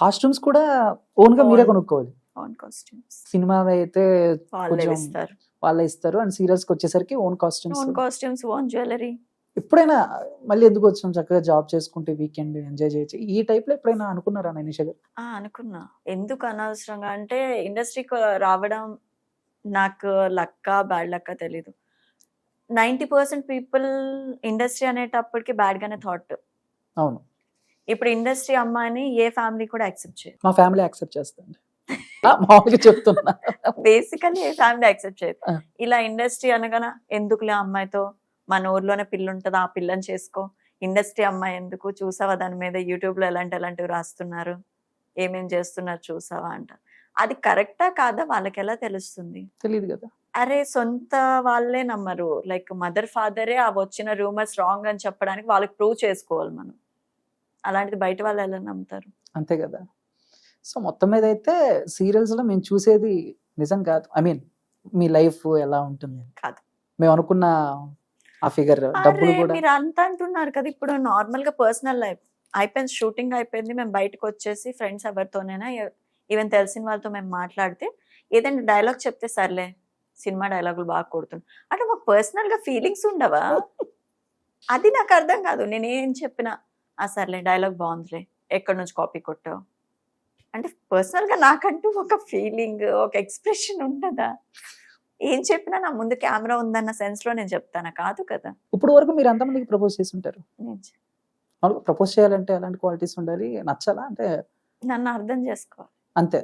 Costumes కూడా own గా మీరే కొనుక్కోవాలి. ఓన్ కాస్ట్యూమ్స్ సినిమా అయితే వాళ్ళే కొంచెం ఇస్తారు. వాళ్ళే ఇస్తారు అండ్ సీరియల్స్ కి వచ్చేసరికి own costumes. Own costumes, own jewellery. ఎప్పుడైనా మళ్ళీ ఎందుకు వచ్చాం చక్కగా జాబ్ చేసుకుంటే వీకెండ్ ఎంజాయ్ చేయొచ్చు ఈ టైప్ లో ఎప్పుడైనా అనుకున్నారా నిషా గారు? అనుకున్నా. ఎందుకు అనవసరంగా అంటే ఇండస్ట్రీకి రావడం నాకు లక్కా బ్యాడ్ లక్కా తెలీదు. 90% పీపుల్ ఇండస్ట్రీ అనేటప్పటికి బ్యాడ్ గానే థాట్. అవును, ఇప్పుడు ఇండస్ట్రీ అమ్మాయిని ఏ ఫ్యామిలీ కూడా యాక్సెప్ట్ చేయదు. మా ఫ్యామిలీ యాక్సెప్ట్ చేస్తుంది. మామూలుగా చెప్తున్నా. బేసికలీ ఏ ఫ్యామిలీ యాక్సెప్ట్ చేయదు. ఆ. ఇలా ఇండస్ట్రీ అనగానే ఎందుకులే అమ్మాయితో, మన ఊర్లోనే పిల్ల ఉంటుంది, ఆ పిల్లని చేసుకో, ఇండస్ట్రీ అమ్మాయి ఎందుకు, చూసావా దాని మీద యూట్యూబ్ లో ఎలాంటివి రాస్తున్నారు, ఏమేం చేస్తున్నారు చూసావా అంట. అది కరెక్టా కాదా వాళ్ళకి ఎలా తెలుస్తుంది? తెలియదు కదా. అరే సొంత వాళ్ళే నమ్మరు. లైక్ మదర్ ఫాదరే ఆ వచ్చిన రూమర్స్ రాంగ్ అని చెప్పడానికి వాళ్ళకి ప్రూవ్ చేసుకోవాలి మనం. అలాంటిది బయట వాళ్ళు ఎలా నమ్ముతారు? అంతే కదా. సో మొత్తం మీద అయితే సీరియల్స్ లో మేము చూసేది నిజం కాదు. ఐ మీన్ మీ లైఫ్ ఎలా ఉంటుంది కాదు. మేము అనుకున్న ఆ ఫిగర్ డబ్బులు కూడా. మీరు అంతా అంటున్నారు కదా, ఇప్పుడు నార్మల్ గా పర్సనల్ లైఫ్ అయిపోయింది, షూటింగ్ అయిపోయింది, మేము బయటకు వచ్చేసి ఫ్రెండ్స్ ఎవరితోనైనా ఈవెన్ తెలిసిన వాళ్ళతో మేము మాట్లాడితే ఏదైనా డైలాగ్ చెప్తే సర్లే సినిమా డైలాగులు బాగా కొడుతుంది అంటే మాకు పర్సనల్ గా ఫీలింగ్స్ ఉండవా? అది నాకు అర్థం కాదు. నేనేం చెప్పినా సర్లే డైలాగ్ బాగుందిలే, ఎక్కడి నుంచి కాపీ కొట్టావు అంటే పర్సనల్ గా నాకంటూ ఒక ఫీలింగ్, ఒక ఎక్స్ప్రెషన్ ఉంటుందా? ఏం చెప్పినా నా ముందు కెమెరా ఉందన్న సెన్స్ లో నేను చెప్తానా? కాదు కదా. ఇప్పుడు వరకు మీరు ఎంతమందికి ప్రపోజ్ చేసి ఉంటారు? ప్రపోజ్ చేయాలంటే ఎలాంటి క్వాలిటీస్ ఉండాలి? నచ్చాలా అంటే నన్ను అర్థం చేసుకోవాలి అంతే.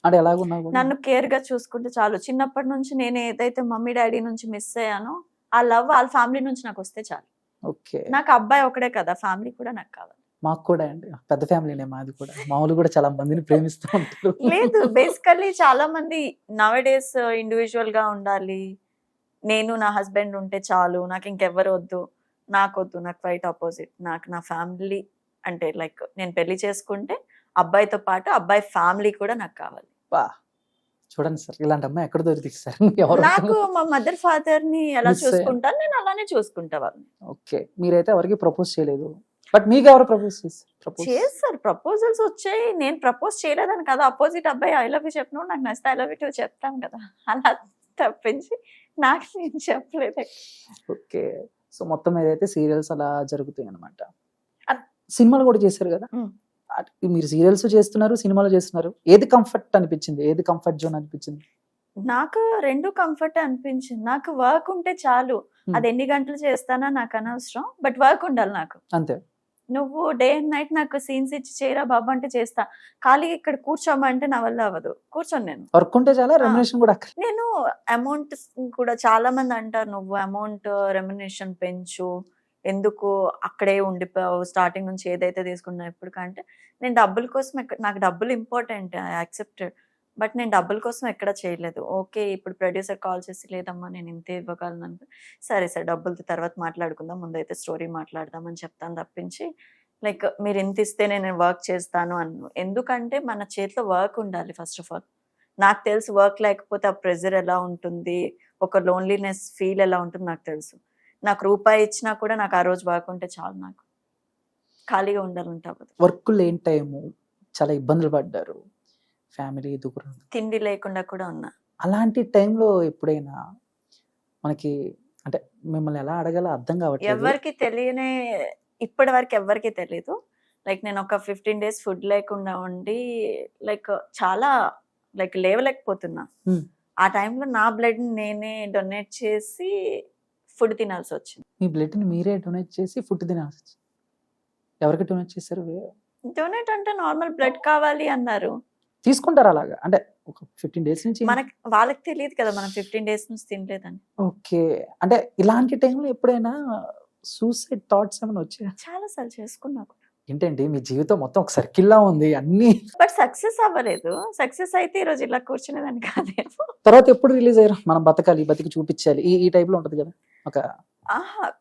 అంటే ఎలాగున్నా కూడా నన్ను కేర్ గా చూసుకుంటే చాలు. చిన్నప్పటి నుంచి నేను ఏదైతే మమ్మీ డాడీ నుంచి మిస్ అయ్యానో ఆ లవ్ వాళ్ళ ఫ్యామిలీ నుంచి నాకు వస్తే చాలు. ఓకే. నాకు అబ్బాయి ఒకడే కదా, ఫ్యామిలీ కూడా నాకు కావాలి. మాకు కూడా అండి పెద్ద ఫ్యామిలీనే మాది కూడా. మామూలు కూడా చాలా మందిని ప్రేమిస్తూ ఉంటారు. లేదు, బేసికల్లీ చాలా మంది నవ్ డేస్ ఇండివిజువల్ గా ఉండాలి, నేను నా హస్బెండ్ ఉంటే చాలు, నాకు ఇంకెవ్వరు వద్దు, నాకు వద్దు. నాకు క్వైట్ ఆపోజిట్. నాకు నా ఫ్యామిలీ అంటే లైక్ నేను పెళ్లి చేసుకుంటే అబ్బాయితో పాటు అబ్బాయి ఫ్యామిలీ కూడా నాకు కావాలి. చూడండి సార్, ఇలాంటి అమ్మాయి ఎక్కడ దొరుకుతుంది సార్? నాకు మా మదర్ ఫాదర్ ని ఎలా Miss చూసుకుంటాను నేను అలానే చూసుకుంటా వాళ్ళని. ఓకే. మీరైతే ఎవరికి ప్రపోజ్ చేయలేదు, బట్ మీకు ఎవరు ప్రపోజ్ చేస్తారు? ప్రపోజల్స్ వచ్చాయి, నేను ప్రపోజ్ చేయలేదని కదా. అపోజిట్ అబ్బాయి ఐ లవ్ యూ చెప్పినప్పుడు నాకు నచ్చితే ఐ లవ్ యూ చెప్తాను కదా, అలా తప్పించి నాకు నేను చెప్పలేదు. ఓకే. సో మొత్తం మీద అయితే సీరియల్స్ అలా జరుగుతాయి అనమాట. సినిమాలు కూడా చేశారు కదా. మీరు సీరియల్స్ చేస్తున్నారు, సినిమాలు చేస్తున్నారు. ఏది కంఫర్ట్ అనిపించింది? ఏది కంఫర్ట్ జోన్ అనిపించింది? నాకు రెండు కంఫర్ట్ అనిపించింది. నాకు వర్క్ ఉంటే చాలు, అది ఎన్ని గంటలు చేస్తానా నాకు అనవసరం, బట్ వర్క్ ఉండాలి నాకు. అంతే. నువ్వు డే అండ్ నైట్ నాకు సీన్స్ ఇచ్చి చేయరా బాబు అంటే చేస్తా, ఖాళీగా ఇక్కడ కూర్చోమంటే నా వల్ల అవ్వదు, కూర్చోను నేను. వర్క్ ఉంటే చాలా, రెమ్యునరేషన్ కూడా. నేను అమౌంట్ కూడా చాలా మంది అంటారు నువ్వు అమౌంట్ రెమ్యునరేషన్ పెంచు, ఎందుకు అక్కడే ఉండిపోయావు, స్టార్టింగ్ నుంచి ఏదైతే తీసుకున్నావు ఎప్పుడు కంటే. నేను డబ్బుల కోసం నాకు డబ్బులు ఇంపార్టెంట్, ఐ యాక్సెప్టెడ్, బట్ నేను డబ్బుల కోసం ఎక్కడ చేయలేదు. ఓకే, ఇప్పుడు ప్రొడ్యూసర్ కాల్ చేసి లేదమ్మా నేను ఇంతే ఇవ్వగలను అంటే సరే సార్ డబ్బులతో తర్వాత మాట్లాడుకుందాం, ముందైతే స్టోరీ మాట్లాడదామని చెప్తాను తప్పించి లైక్ మీరు ఇంత ఇస్తే నేను వర్క్ చేస్తాను అన్ను. ఎందుకంటే మన చేతిలో వర్క్ ఉండాలి ఫస్ట్ ఆఫ్ ఆల్. నాకు తెలుసు వర్క్ లేకపోతే ఆ ప్రెజర్ ఎలా ఉంటుంది, ఒక లోన్లీనెస్ ఫీల్ ఎలా ఉంటుంది నాకు తెలుసు. నాకు రూపాయి ఇచ్చినా కూడా నాకు ఆ రోజు వర్క్ ఉంటే చాలు, నాకు ఖాళీగా ఉండాలంటే అవ్వదు. వర్క్ లేని టైము చాలా ఇబ్బందులు పడ్డారు, ఫ్యామిలీ దూరం, తిండి లేకుండా కూడా ఉన్నా. అలాంటి టైంలో ఎప్పుడైనా మనకి అంటే మిమ్మల్ని ఎలా అడగాలో అర్థం కావట్లేదు. ఎవరికి తెలియనే, ఇప్పటి వరకు ఎవరికి తెలియదు. లైక్ నేను ఒక 15 days ఫుడ్ లేకుండా ఉండి లైక్ చాలా లైక్ లేవలేకపోతున్నా. ఆ టైంలో నా బ్లడ్ నేనే డొనేట్ చేసి ఫుడ్ తినాల్సి వచ్చింది. మీ బ్లడ్ ని మీరే డొనేట్ చేసి ఫుడ్ తినాల్సి వచ్చింది? ఎవరికి డొనేట్ చేశారు? డొనేట్ అంటే నార్మల్ బ్లడ్ కావాలి అన్నారు. తీసుకుంటారు అలాగా? అంటే ఒక 15 days నుంచి మనకి వాళ్ళకి తెలియదు కదా మనం 15 days నుంచి తినలేదని. ఓకే. అంటే ఇలాంటి టైంలో ఎప్పుడైనా సూసైడ్ థాట్స్ ఏమైనా వచ్చాయా? చాలా సార్లు చేసుకున్నా కూడా. ఏంటండి మీ జీవితం మొత్తం ఒక సర్కిల్లా ఉంది అన్ని, బట్ సక్సెస్ అవ్వలేదు. సక్సెస్ అయితే ఈ రోజు ఇలా కూర్చునేదాన్ని కాదేమో. తర్వాత ఎప్పుడు రిలీజ్ అయ్యారు? మనం బతకాలి, బతికి చూపించాలి, ఈ టైప్ లో ఉంటది కదా ఒక.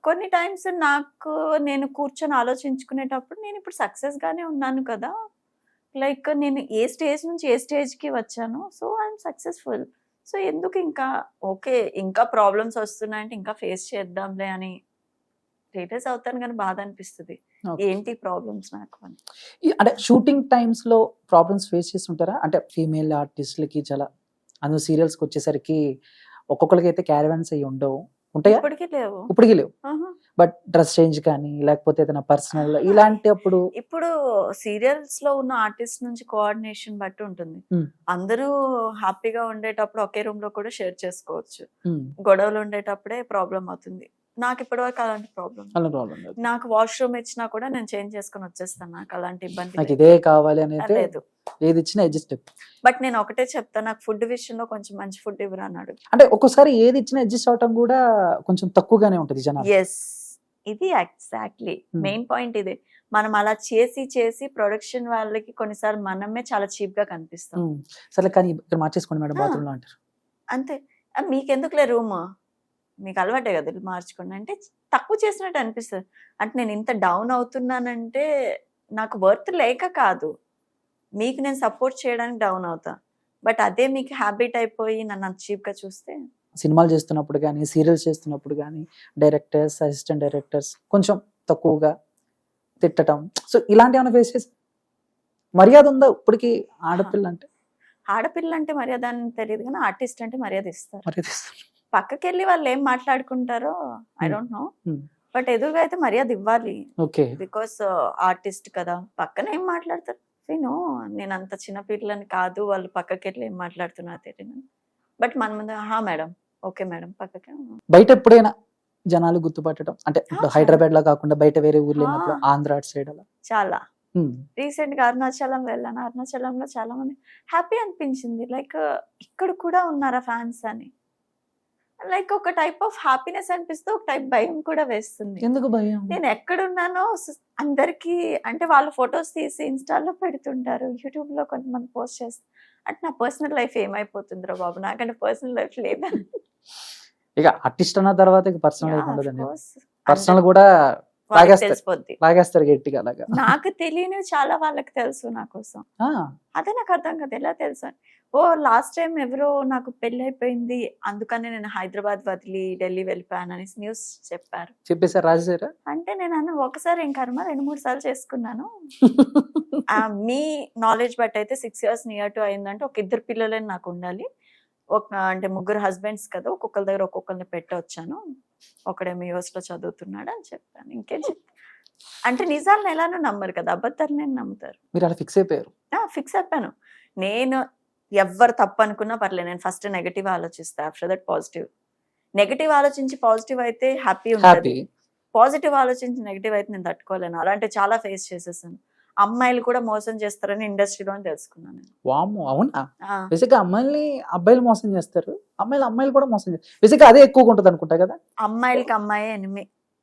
కొన్ని టైమ్స్ నాకు నేను కూర్చొని ఆలోచించుకునేటప్పుడు నేను ఇప్పుడు సక్సెస్ గానే ఉన్నాను కదా, లైక్ నేను ఏ స్టేజ్ నుంచి ఏ స్టేజ్ కి వచ్చాను, సో ఐఎమ్ సక్సెస్ఫుల్. సో ఎందుకు ఇంకా ఓకే ఇంకా ప్రాబ్లమ్స్ వస్తున్నాయంటే ఇంకా ఫేస్ చేద్దాంలే అని రియలైజ్ అవుతాను, కానీ బాధ అనిపిస్తుంది. Okay. ఏంటి ప్రాబ్లమ్స్ నాకు అని. అంటే షూటింగ్ టైమ్స్ లో ప్రాబ్లమ్స్ ఫేస్ చేస్తుంటారా? అంటే ఫీమేల్ ఆర్టిస్టులకి చాలా అందులో సీరియల్స్కి వచ్చేసరికి ఒక్కొక్కరికి అయితే క్యారవాన్స్ అయ్యి ఉండవు, ఉంటాయా? ఇప్పటికీ లేవు. ఇప్పటికీ లేవు. ఆహా. బట్ డ్రెస్ చేంజ్ కానీ లేకపోతే ఏదైనా పర్సనల్ ఇలాంటి అప్పుడు ఇప్పుడు సీరియల్స్ లో ఉన్న ఆర్టిస్ట్ నుంచి కోఆర్డినేషన్ బట్టి ఉంటుంది. Hmm. అందరూ హ్యాపీగా ఉండేటప్పుడు ఒకే రూమ్ లో కూడా షేర్ చేసుకోవచ్చు. ఉమ్, గొడవలు ఉండేటప్పుడే ప్రాబ్లం అవుతుంది. నాకు ఇప్పటివరకు అలాంటి ప్రాబ్లం అలా ప్రాబ్లం లేదు. నాకు వాష్రూమ్ ఇచ్చినా కూడా నేను చేంజ్ చేసుకుని వచ్చేస్తాను. నాకు అలాంటి ఇబ్బంది నాకు ఇదే కావాలి అని అయితే లేదు. ఏది ఇచ్చినా అడ్జస్ట్. బట్ నేను ఒకటే చెప్తాను, నాకు ఫుడ్ విషయంలో కొంచెం మంచి ఫుడ్ ఇవ్వరు అన్నాడు. అంటే ఒక్కోసారి ఏది ఇచ్చినా అడ్జస్ట్ అవటం కూడా కొంచెం తక్కువగానే ఉంటది జనాలు. ఎస్, ఇది ఎగ్జాక్ట్లీ Hmm. మెయిన్ పాయింట్ ఇదే. మనం అలా చేసి ప్రొడక్షన్ వాళ్ళకి కొన్నిసార్లు మనమే చాలా చీప్ గా కనిపిస్తాం. ఉమ్, సరే కానీ ఇక్కడ మార్చేసుకోండి మేడం బాత్రూమ్ లో అంటారు. అంతే. మీకెందుకులే రూమ్, మీకు అలవాటే కదా ఇల్లు మార్చుకోండి అంటే తక్కువ చేసినట్టు అనిపిస్తుంది. అంటే నేను ఇంత డౌన్ అవుతున్నానంటే నాకు వర్త్ లేక కాదు, మీకు నేను సపోర్ట్ చేయడానికి డౌన్ అవుతా. బట్ అదే మీకు హ్యాబిట్ అయిపోయి నన్ను అంత చీప్ గా చూస్తే సినిమాలు చేస్తున్నప్పుడు కానీ సీరియల్స్ చేస్తున్నప్పుడు కానీ డైరెక్టర్స్ అసిస్టెంట్ డైరెక్టర్స్ కొంచెం తక్కువగా తిట్టడం, సో ఇలాంటి ఏమైనా ఫేస్ చేసి మర్యాద ఉందా ఇప్పటికి ఆడపిల్ల అంటే? ఆడపిల్ల అంటే మర్యాద అని తెలియదు కానీ ఆర్టిస్ట్ అంటే మర్యాద ఇస్తారు. మర్యాద ఇస్తారు. పక్కకి వెళ్ళి వాళ్ళు ఏం మాట్లాడుకుంటారో I don't know, Hmm. But ఎదురుగా అయితే మర్యాద ఇవ్వాలి. ఓకే. బికాస్ ఆర్టిస్ట్ కదా, పక్కన ఏం మాట్లాడతారు విను. నేను అంత చిన్న పిల్లని కాదు, వాళ్ళు పక్కకి వెళ్ళి ఏం మాట్లాడుతున్నా తెలియదు. బట్ మన ముందు హా మేడం, ఓకే మేడం, పక్కకి. బయట ఎప్పుడైనా జనాలు గుర్తుపట్టడం అంటే ఇప్పుడు ఆ. హైదరాబాద్ లో కాకుండా బయట వేరే ఊర్లో ఆ. ఉన్నప్పుడు ఆంధ్ర అటు సైడ్ అలా? చాలా ఉమ్, రీసెంట్ గా అరుణాచలం వెళ్ళాను. అరుణాచలంలో చాలా మంది హ్యాపీ అనిపించింది. లైక్ ఇక్కడ కూడా ఉన్నారా ఫ్యాన్స్ అని. లైక్ ఒక టైప్ ఆఫ్ హ్యాపీనెస్ అనిపిస్తే ఒక టైప్ భయం కూడా వేస్తుంది. ఎందుకు భయం? నేను ఎక్కడున్నానో అందరికి అంటే వాళ్ళు ఫొటోస్ తీసి ఇన్స్టాలో పెడుతుంటారు, యూట్యూబ్ లో కొంతమంది పోస్ట్ చేస్తారు. అంటే నా పర్సనల్ లైఫ్ ఏమైపోతుందిరా బాబు, నాకంటే పర్సనల్ లైఫ్ లేదా? ఇక ఆర్టిస్ట్ అన్న తర్వాత ఇక పర్సనల్ లైఫ్ ఉండదండి. పర్సనల్ కూడా లాగేస్తారు తెలిసిపోద్ది. లాగేస్తారు గట్టిగా అలాగా. నాకు తెలియనివి చాలా వాళ్ళకి తెలుసు నా కోసం. ఆ, అదే నాకు అర్థం కాదు, ఎలా తెలుసు అని. ఓ లాస్ట్ టైం ఎవరో నాకు పెళ్లి అయిపోయింది అందుకని నేను హైదరాబాద్ వదిలి ఢిల్లీ వెళ్ళిపోయాను అనేసి న్యూస్ చెప్పారు. చెప్పేసారు రాజేశారా? అంటే నేను అన్న ఒకసారి ఏం కర్మ 2-3 సార్లు చేసుకున్నాను. మీ నాలెడ్జ్ బట్టి అయితే 6 years నియర్ టు అయిందంటే ఒక 2 పిల్లలే నాకు ఉండాలి. ఒక అంటే 3 హస్బెండ్స్ కదా, ఒక్కొక్కరి దగ్గర ఒక్కొక్కరిని పెట్టొచ్చాను. ఒకడేమో US లో చదువుతున్నాడు అని చెప్పాను. ఇంకేం చెప్తా అంటే నిజాలను ఎలానో నమ్మరు కదా, అబద్ధాన్ని నమ్ముతారు. మీరు అలా ఫిక్స్ అయిపోయారు. ఫిక్స్ అయిపోయాను. నేను ఎవరు తప్పు అనుకున్నా పర్లేదు, నేను ఫస్ట్ నెగటివ్ ఆలోచిస్తా, ఆఫ్టర్ దట్ పాజిటివ్. నెగటివ్ ఆలోచించి పాజిటివ్ అయితే హ్యాపీ ఉంటుంది, హ్యాపీ. పాజిటివ్ ఆలోచించి నెగటివ్ అయితే నేను తట్టుకోలేను. అలాంటి చాలా ఫేస్ చేసేసాను. అమ్మాయిలు కూడా మోసం చేస్తారని ఇండస్ట్రీలో అని తెలుసుకున్నాను నేను. వాము, అవునా? ఆ, బేసిక్గా అమ్మాయిల్ని అబ్బాయిలు మోసం చేస్తారు, అమ్మాయిలు కూడా మోసం చేస్తారు. బేసిక్గా అదే ఎక్కువగా ఉంటుంది అనుకుంటా కదా. అమ్మాయిలకి అమ్మాయి ఎనిమి